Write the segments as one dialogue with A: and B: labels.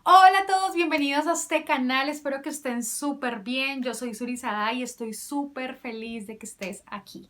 A: Hola a todos, bienvenidos a este canal, espero que estén súper bien. Yo soy Suri Sada y estoy súper feliz de que estés aquí.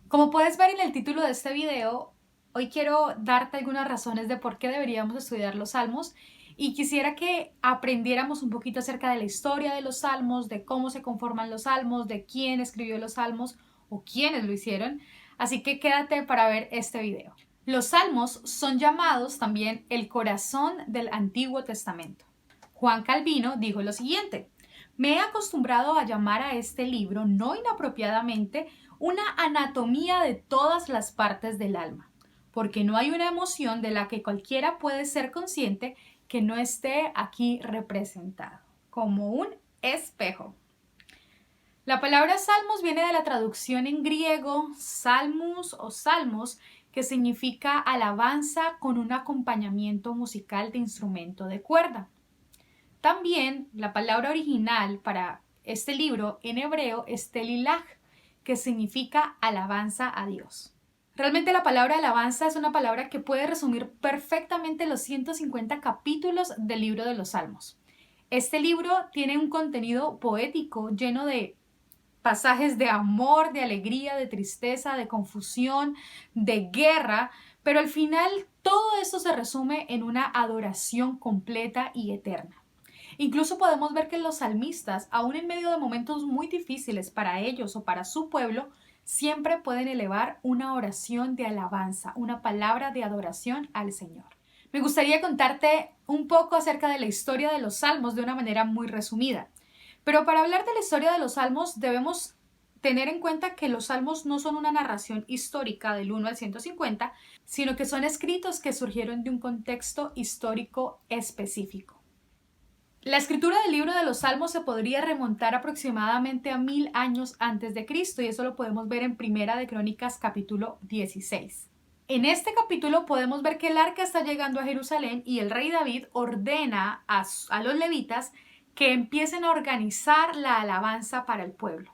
A: Como puedes ver en el título de este video, hoy quiero darte algunas razones de por qué deberíamos estudiar los salmos y quisiera que aprendiéramos un poquito acerca de la historia de los salmos, de cómo se conforman los salmos, de quién escribió los salmos o quiénes lo hicieron. Así que quédate para ver este video. Los salmos son llamados también el corazón del Antiguo Testamento. Juan Calvino dijo lo siguiente: me he acostumbrado a llamar a este libro, no inapropiadamente, una anatomía de todas las partes del alma, porque no hay una emoción de la que cualquiera puede ser consciente que no esté aquí representado, como un espejo. La palabra salmos viene de la traducción en griego salmus o salmos, que significa alabanza con un acompañamiento musical de instrumento de cuerda. También la palabra original para este libro en hebreo es telilaj, que significa alabanza a Dios. Realmente la palabra alabanza es una palabra que puede resumir perfectamente los 150 capítulos del libro de los Salmos. Este libro tiene un contenido poético lleno de pasajes de amor, de alegría, de tristeza, de confusión, de guerra, pero al final todo esto se resume en una adoración completa y eterna. Incluso podemos ver que los salmistas, aún en medio de momentos muy difíciles para ellos o para su pueblo, siempre pueden elevar una oración de alabanza, una palabra de adoración al Señor. Me gustaría contarte un poco acerca de la historia de los salmos de una manera muy resumida. Pero para hablar de la historia de los salmos debemos tener en cuenta que los salmos no son una narración histórica del 1 al 150, sino que son escritos que surgieron de un contexto histórico específico. La escritura del libro de los Salmos se podría remontar aproximadamente a 1000 años antes de Cristo, y eso lo podemos ver en Primera de Crónicas capítulo 16. En este capítulo podemos ver que el arca está llegando a Jerusalén y el rey David ordena a los levitas que empiecen a organizar la alabanza para el pueblo.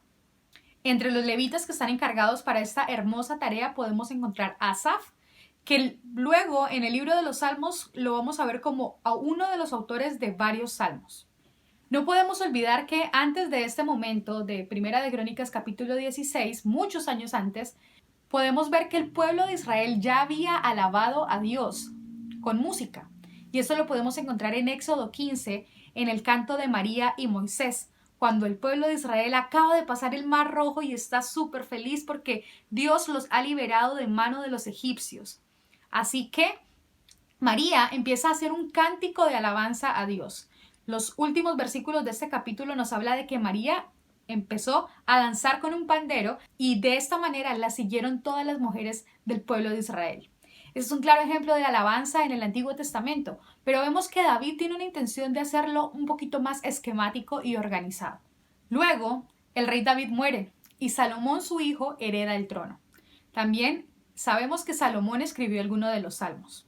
A: Entre los levitas que están encargados para esta hermosa tarea podemos encontrar a Asaf, que luego en el libro de los Salmos lo vamos a ver como a uno de los autores de varios salmos. No podemos olvidar que antes de este momento de Primera de Crónicas capítulo 16, muchos años antes, podemos ver que el pueblo de Israel ya había alabado a Dios con música. Y esto lo podemos encontrar en Éxodo 15, en el canto de María y Moisés, cuando el pueblo de Israel acaba de pasar el Mar Rojo y está súper feliz porque Dios los ha liberado de mano de los egipcios. Así que María empieza a hacer un cántico de alabanza a Dios. Los últimos versículos de este capítulo nos habla de que María empezó a danzar con un pandero y de esta manera la siguieron todas las mujeres del pueblo de Israel. Este es un claro ejemplo de alabanza en el Antiguo Testamento, pero vemos que David tiene una intención de hacerlo un poquito más esquemático y organizado. Luego, el rey David muere y Salomón, su hijo, hereda el trono. También sabemos que Salomón escribió alguno de los salmos.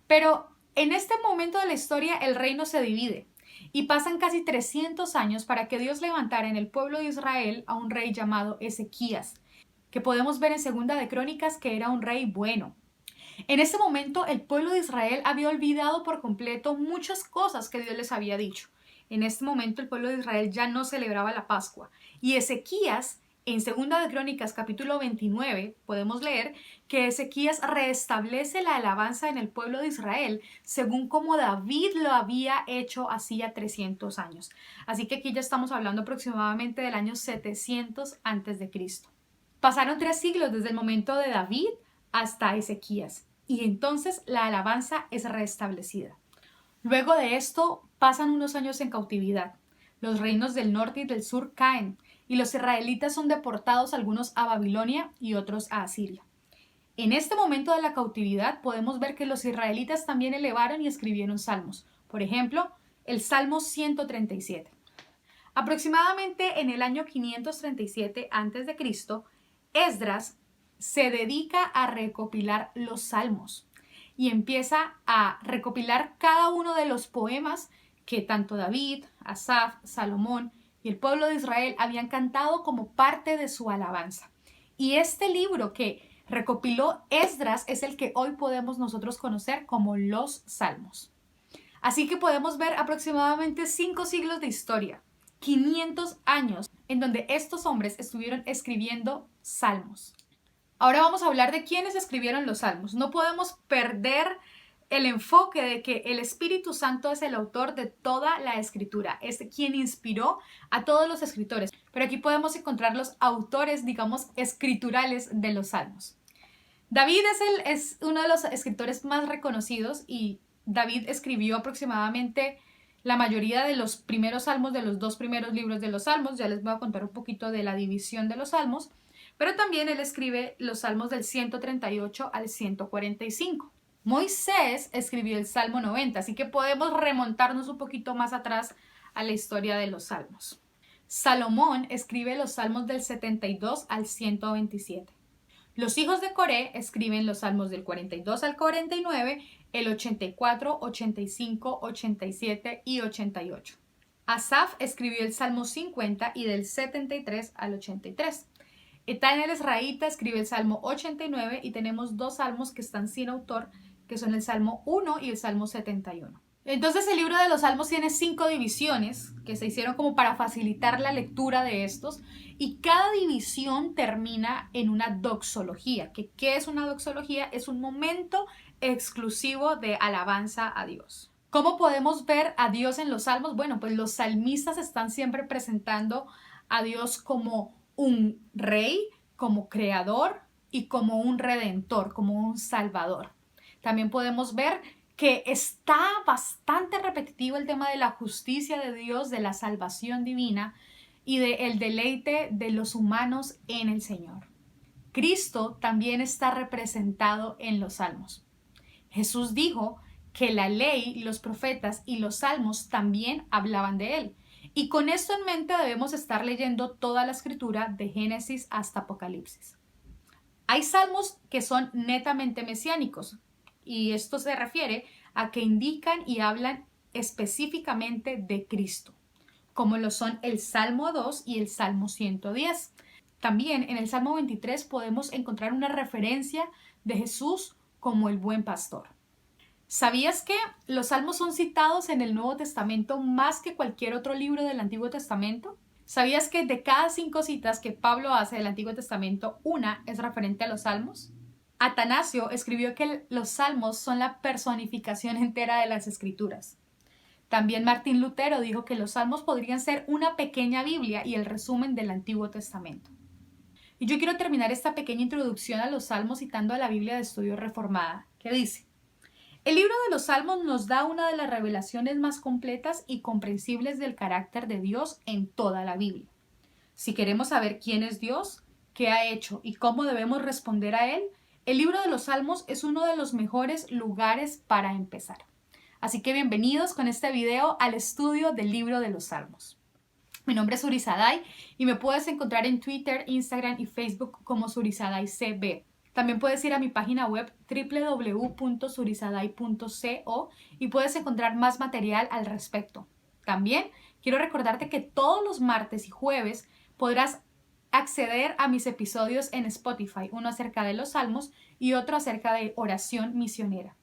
A: Pero en este momento de la historia el reino se divide y pasan casi 300 años para que Dios levantara en el pueblo de Israel a un rey llamado Ezequías, que podemos ver en Segunda de Crónicas que era un rey bueno. En ese momento el pueblo de Israel había olvidado por completo muchas cosas que Dios les había dicho. En este momento el pueblo de Israel ya no celebraba la Pascua y Ezequías, en Segunda de Crónicas capítulo 29, podemos leer que Ezequías restablece la alabanza en el pueblo de Israel según como David lo había hecho hacía 300 años. Así que aquí ya estamos hablando aproximadamente del año 700 antes de Cristo. Pasaron 3 siglos desde el momento de David hasta Ezequías y entonces la alabanza es restablecida. Luego de esto pasan unos años en cautividad. Los reinos del norte y del sur caen y los israelitas son deportados, algunos a Babilonia y otros a Asiria. En este momento de la cautividad podemos ver que los israelitas también elevaron y escribieron salmos. Por ejemplo, el Salmo 137. Aproximadamente en el año 537 a.C., Esdras se dedica a recopilar los salmos y empieza a recopilar cada uno de los poemas que tanto David, Asaf, Salomón y el pueblo de Israel habían cantado como parte de su alabanza. Y este libro que recopiló Esdras es el que hoy podemos nosotros conocer como los Salmos. Así que podemos ver aproximadamente 5 siglos de historia, 500 años en donde estos hombres estuvieron escribiendo salmos. Ahora vamos a hablar de quiénes escribieron los salmos. No podemos perder el enfoque de que el Espíritu Santo es el autor de toda la escritura, es quien inspiró a todos los escritores. Pero aquí podemos encontrar los autores, digamos, escriturales de los salmos. David es uno de los escritores más reconocidos y David escribió aproximadamente la mayoría de los primeros salmos de los 2 primeros libros de los salmos. Ya les voy a contar un poquito de la división de los salmos, pero también él escribe los salmos del 138 al 145. Moisés escribió el Salmo 90, así que podemos remontarnos un poquito más atrás a la historia de los salmos. Salomón escribe los salmos del 72 al 127. Los hijos de Coré escriben los salmos del 42 al 49, el 84, 85, 87 y 88. Asaf escribió el Salmo 50 y del 73 al 83. Etán el Ezraíta escribe el Salmo 89 y tenemos 2 salmos que están sin autor, que son el Salmo 1 y el Salmo 71. Entonces el libro de los Salmos tiene 5 divisiones que se hicieron como para facilitar la lectura de estos, y cada división termina en una doxología. ¿Qué es una doxología? Es un momento exclusivo de alabanza a Dios. ¿Cómo podemos ver a Dios en los salmos? Bueno, pues los salmistas están siempre presentando a Dios como un rey, como creador y como un redentor, como un salvador. También podemos ver que está bastante repetitivo el tema de la justicia de Dios, de la salvación divina y del deleite de los humanos en el Señor. Cristo también está representado en los salmos. Jesús dijo que la ley, los profetas y los salmos también hablaban de él. Y con esto en mente debemos estar leyendo toda la escritura de Génesis hasta Apocalipsis. Hay salmos que son netamente mesiánicos, y esto se refiere a que indican y hablan específicamente de Cristo, como lo son el Salmo 2 y el Salmo 110. También en el Salmo 23 podemos encontrar una referencia de Jesús como el buen pastor. ¿Sabías que los salmos son citados en el Nuevo Testamento más que cualquier otro libro del Antiguo Testamento? ¿Sabías que de cada 5 citas que Pablo hace del Antiguo Testamento, una es referente a los salmos? Atanasio escribió que los salmos son la personificación entera de las escrituras. También Martín Lutero dijo que los salmos podrían ser una pequeña Biblia y el resumen del Antiguo Testamento. Y yo quiero terminar esta pequeña introducción a los salmos citando a la Biblia de Estudio Reformada, que dice: el libro de los salmos nos da una de las revelaciones más completas y comprensibles del carácter de Dios en toda la Biblia. Si queremos saber quién es Dios, qué ha hecho y cómo debemos responder a Él, el libro de los Salmos es uno de los mejores lugares para empezar. Así que bienvenidos con este video al estudio del libro de los Salmos. Mi nombre es Surisadai y me puedes encontrar en Twitter, Instagram y Facebook como SurisadaiCB. También puedes ir a mi página web www.surisadai.co y puedes encontrar más material al respecto. También quiero recordarte que todos los martes y jueves podrás acceder a mis episodios en Spotify, uno acerca de los salmos y otro acerca de oración misionera.